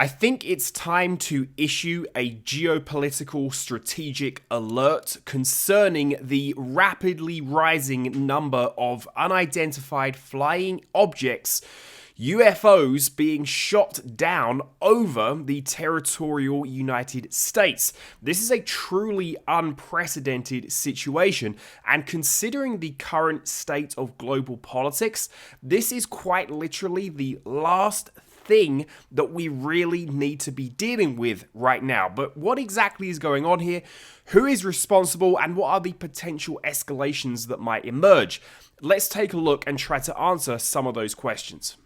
I think it's time to issue a geopolitical strategic alert concerning the rapidly rising number of unidentified flying objects, UFOs, being shot down over the territorial United States. This is a truly unprecedented situation, and considering the current state of global politics, this is quite literally the last thing that we really need to be dealing with right now. But what exactly is going on here? Who is responsible, and what are the potential escalations that might emerge? Let's take a look and try to answer some of those questions.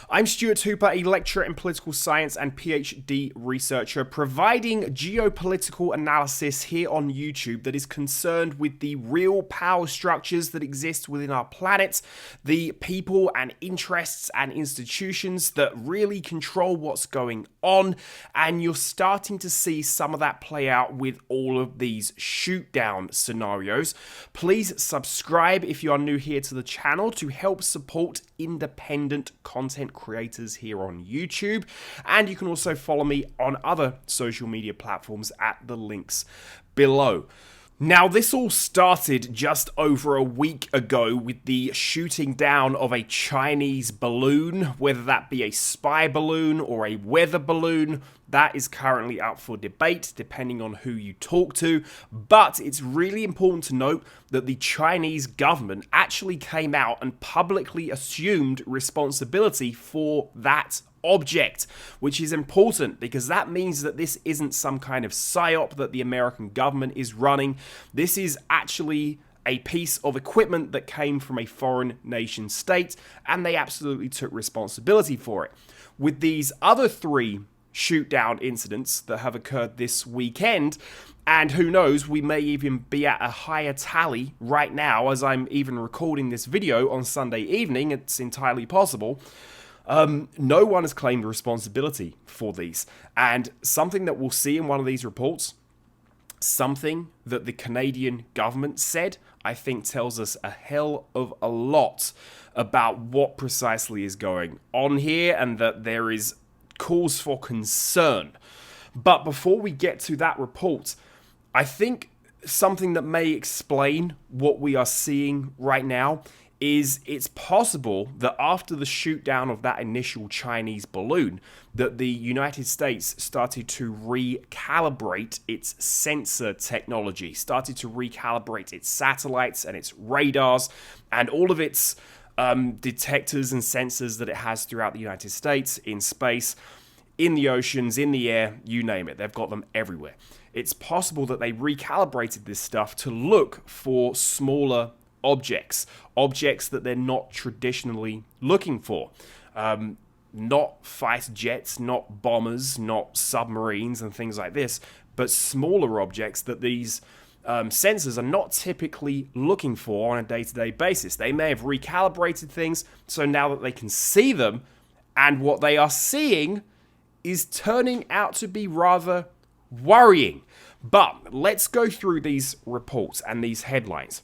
I'm Stuart Hooper, a lecturer in political science and PhD researcher, providing geopolitical analysis here on YouTube that is concerned with the real power structures that exist within our planet, the people and interests and institutions that really control what's going on, and you're starting to see some of that play out with all of these shoot-down scenarios. Please subscribe if you are new here to the channel to help support independent content creators here on YouTube, and you can also follow me on other social media platforms at the links below. Now, this all started just over a week ago with the shooting down of a Chinese balloon, whether that be a spy balloon or a weather balloon. That is currently up for debate, depending on who you talk to. But it's really important to note that the Chinese government actually came out and publicly assumed responsibility for that object, which is important because that means that this isn't some kind of psyop that the American government is running. This is actually a piece of equipment that came from a foreign nation state, and they absolutely took responsibility for it. With these other three shoot-down incidents that have occurred this weekend, and who knows, we may even be at a higher tally right now as I'm even recording this video on Sunday evening. It's entirely possible. No one has claimed responsibility for these, and something that we'll see in one of these reports, something that the Canadian government said, I think tells us a hell of a lot about what precisely is going on here, and that there is cause for concern. But before we get to that report, I think something that may explain what we are seeing right now is it's possible that after the shoot down of that initial Chinese balloon, that the United States started to recalibrate its sensor technology, started to recalibrate its satellites and its radars and all of its detectors and sensors that it has throughout the United States, in space, in the oceans, in the air, you name it. They've got them everywhere. It's possible that they recalibrated this stuff to look for smaller objects that they're not traditionally looking for. Not fighter jets, not bombers, not submarines and things like this, but smaller objects that these sensors are not typically looking for on a day-to-day basis. They may have recalibrated things, so now that they can see them, and what they are seeing is turning out to be rather worrying. But let's go through these reports and these headlines.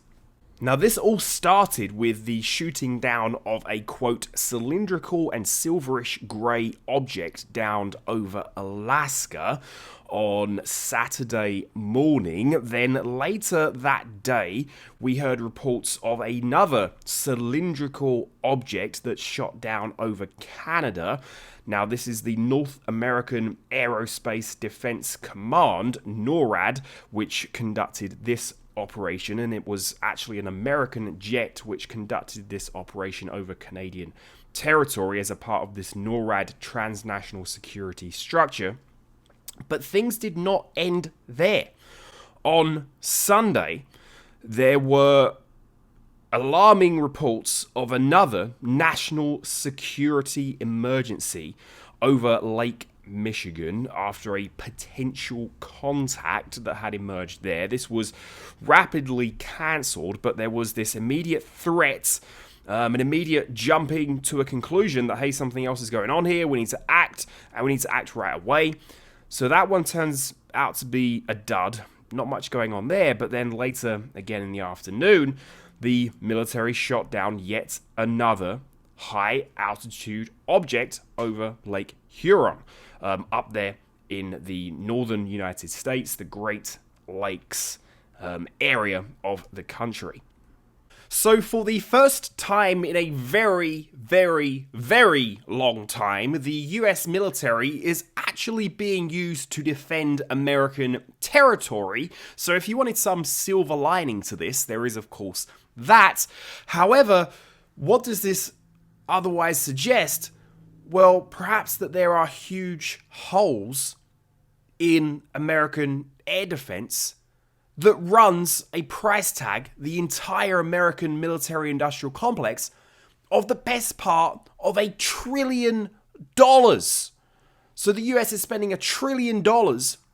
Now, this all started with the shooting down of a, quote, cylindrical and silverish grey object downed over Alaska on Saturday morning. Then later that day, we heard reports of another cylindrical object that shot down over Canada. Now, this is the North American Aerospace Defense Command, NORAD, which conducted this operation, and it was actually an American jet which conducted this operation over Canadian territory as a part of this NORAD transnational security structure. But things did not end there. On Sunday, there were alarming reports of another national security emergency over Lake Michigan after a potential contact that had emerged there. This was rapidly cancelled, but there was this immediate threat, an immediate jumping to a conclusion that, hey, something else is going on here, we need to act, and we need to act right away. So that one turns out to be a dud. Not much going on there, but then later, again in the afternoon, the military shot down yet another high altitude object over Lake Huron, up there in the northern United States, the Great Lakes area of the country. So for the first time in a very, very, very long time, the US military is actually being used to defend American territory. So if you wanted some silver lining to this, there is of course that. However, what does this otherwise suggest? Well, perhaps that there are huge holes in American air defense that runs a price tag, the entire American military-industrial complex, of the best part of $1 trillion. So the US is spending $1 trillion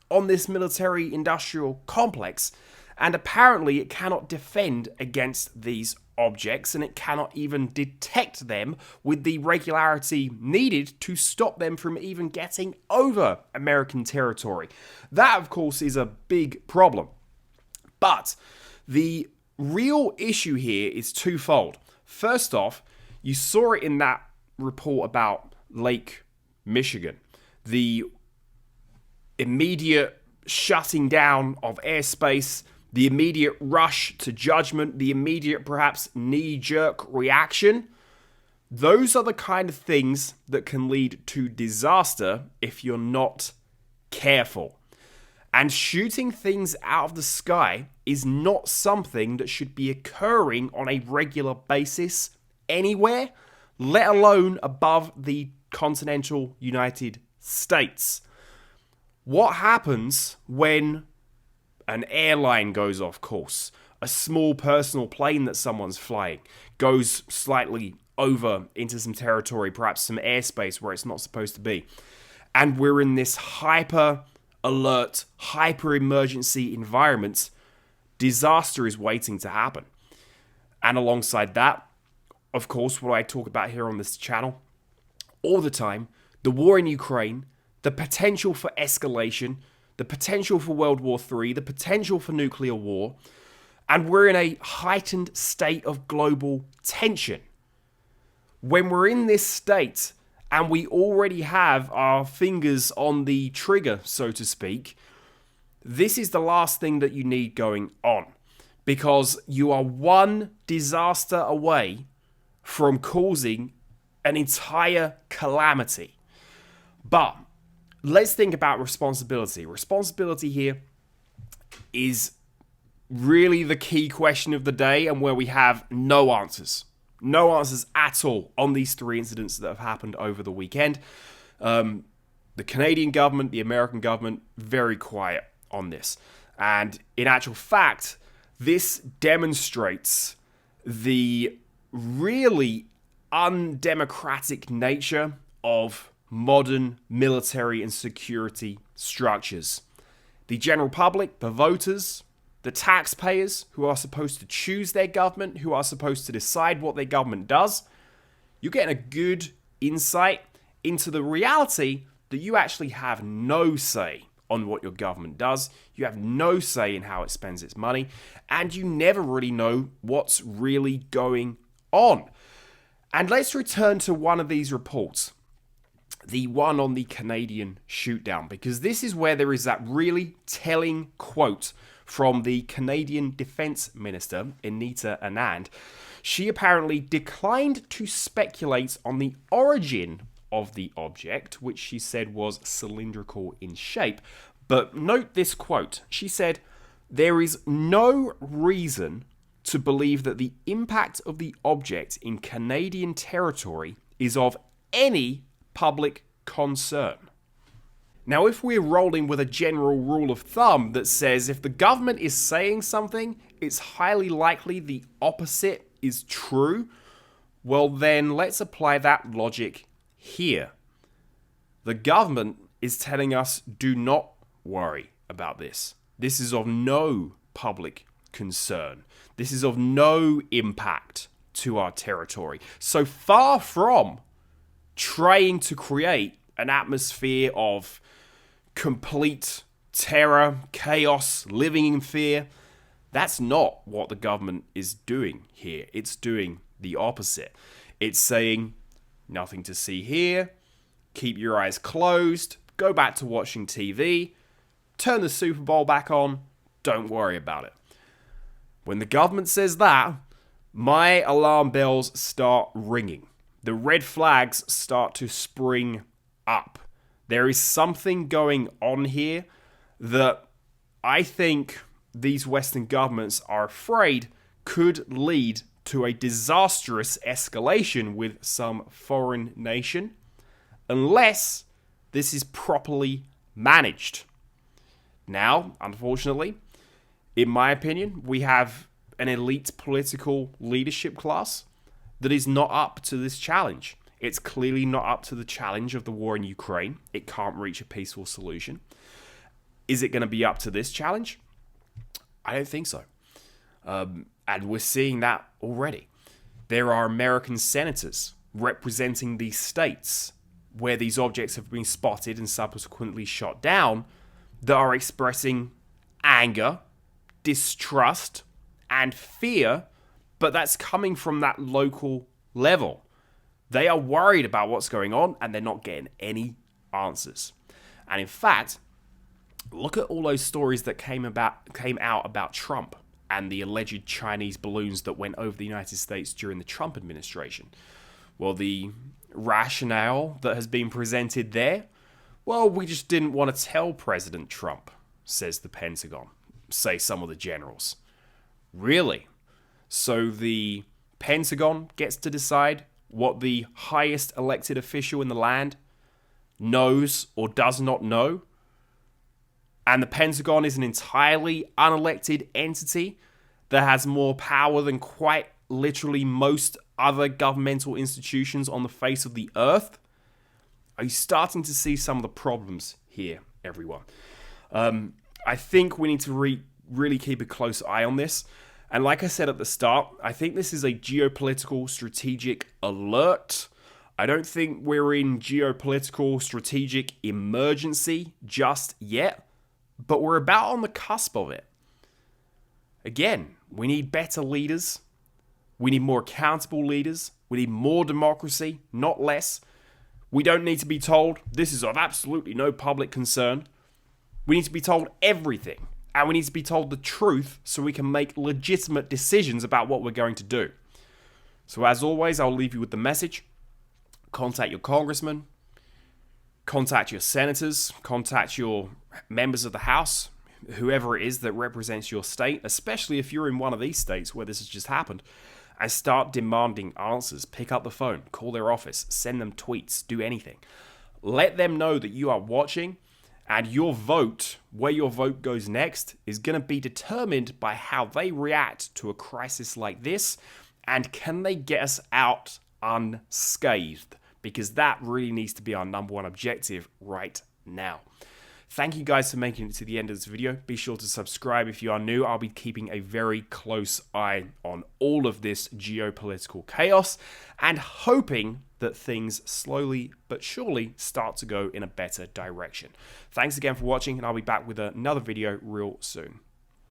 on this military-industrial complex, and apparently it cannot defend against these objects, and it cannot even detect them with the regularity needed to stop them from even getting over American territory. That, of course, is a big problem. But the real issue here is twofold. First off, you saw it in that report about Lake Michigan. The immediate shutting down of airspace, the immediate rush to judgment, the immediate perhaps knee-jerk reaction. Those are the kind of things that can lead to disaster if you're not careful. And shooting things out of the sky is not something that should be occurring on a regular basis anywhere, let alone above the continental United States. What happens when an airline goes off course? A small personal plane that someone's flying goes slightly over into some territory, perhaps some airspace where it's not supposed to be. And we're in this hyper alert, hyper emergency environment. Disaster is waiting to happen. And alongside that, of course, what I talk about here on this channel all the time, the war in Ukraine, the potential for escalation, the potential for World War III, the potential for nuclear war, and we're in a heightened state of global tension. When we're in this state, and we already have our fingers on the trigger, so to speak, this is the last thing that you need going on. Because you are one disaster away from causing an entire calamity. But let's think about responsibility. Responsibility here is really the key question of the day, and where we have no answers. No answers at all on these three incidents that have happened over the weekend. The Canadian government, the American government, very quiet on this. And in actual fact, this demonstrates the really undemocratic nature of modern military and security structures. The general public, the voters, the taxpayers who are supposed to choose their government, who are supposed to decide what their government does, you're getting a good insight into the reality that you actually have no say on what your government does. You have no say in how it spends its money, and you never really know what's really going on. And let's return to one of these reports, the one on the Canadian shootdown, because this is where there is that really telling quote from the Canadian Defence Minister, Anita Anand. She apparently declined to speculate on the origin of the object, which she said was cylindrical in shape. But note this quote. She said, "There is no reason to believe that the impact of the object in Canadian territory is of any public concern." Now, if we're rolling with a general rule of thumb that says if the government is saying something, it's highly likely the opposite is true, well then let's apply that logic here. The government is telling us, do not worry about this. This is of no public concern. This is of no impact to our territory. So far from trying to create an atmosphere of complete terror, chaos, living in fear, that's not what the government is doing here. It's doing the opposite. It's saying, Nothing to see here. Keep your eyes closed. Go back to watching TV. Turn the Super Bowl back on. Don't worry about it. When the government says that, my alarm bells start ringing. The red flags start to spring up. There is something going on here that I think these Western governments are afraid could lead to a disastrous escalation with some foreign nation, unless this is properly managed. Now, unfortunately, in my opinion, we have an elite political leadership class that is not up to this challenge. It's clearly not up to the challenge of the war in Ukraine. It can't reach a peaceful solution. Is it going to be up to this challenge? I don't think so. And we're seeing that already. There are American senators representing these states where these objects have been spotted and subsequently shot down that are expressing anger, distrust, and fear, but that's coming from that local level. They are worried about what's going on and they're not getting any answers. And in fact, look at all those stories that came out about Trump and the alleged Chinese balloons that went over the United States during the Trump administration. Well, the rationale that has been presented there, well, we just didn't want to tell President Trump, says the Pentagon, say some of the generals. Really? So the Pentagon gets to decide what the highest elected official in the land knows or does not know? And the Pentagon is an entirely unelected entity that has more power than quite literally most other governmental institutions on the face of the earth? Are you starting to see some of the problems here, everyone? I think we need to really keep a close eye on this. And like I said at the start, I think this is a geopolitical strategic alert. I don't think we're in geopolitical strategic emergency just yet, but we're about on the cusp of it. Again, we need better leaders. We need more accountable leaders. We need more democracy, not less. We don't need to be told this is of absolutely no public concern. We need to be told everything. And we need to be told the truth so we can make legitimate decisions about what we're going to do. So as always, I'll leave you with the message. Contact your congressman. Contact your senators. Contact your members of the House. Whoever it is that represents your state, especially if you're in one of these states where this has just happened. And start demanding answers. Pick up the phone. Call their office. Send them tweets. Do anything. Let them know that you are watching. And your vote, where your vote goes next, is going to be determined by how they react to a crisis like this. And can they get us out unscathed? Because that really needs to be our number one objective right now. Thank you guys for making it to the end of this video. Be sure to subscribe if you are new. I'll be keeping a very close eye on all of this geopolitical chaos and hoping that things slowly but surely start to go in a better direction. Thanks again for watching, and I'll be back with another video real soon.